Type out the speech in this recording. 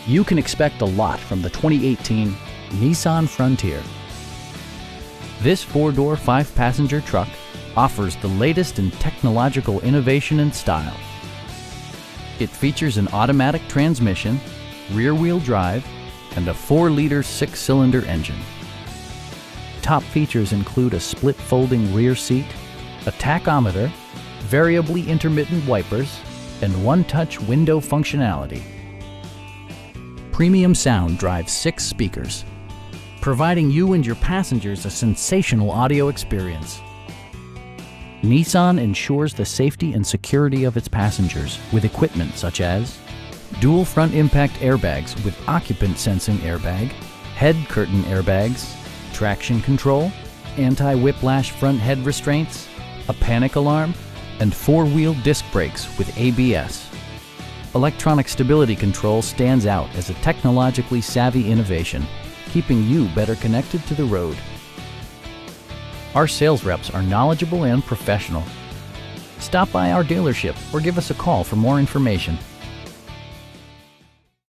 You can expect a lot from the 2018 Nissan Frontier. This four-door, five-passenger truck offers the latest in technological innovation and style. It features an automatic transmission, rear-wheel drive, and a 4-liter six-cylinder engine. Top features include a split folding rear seat, a tachometer, variably intermittent wipers, and one-touch window functionality. Premium sound drives 6 speakers, providing you and your passengers a sensational audio experience. Nissan ensures the safety and security of its passengers with equipment such as dual front impact airbags with occupant sensing airbag, head curtain airbags, traction control, anti-whiplash front head restraints, a panic alarm, and 4-wheel disc brakes with ABS. Electronic stability control stands out as a technologically savvy innovation, keeping you better connected to the road. Our sales reps are knowledgeable and professional. Stop by our dealership or give us a call for more information.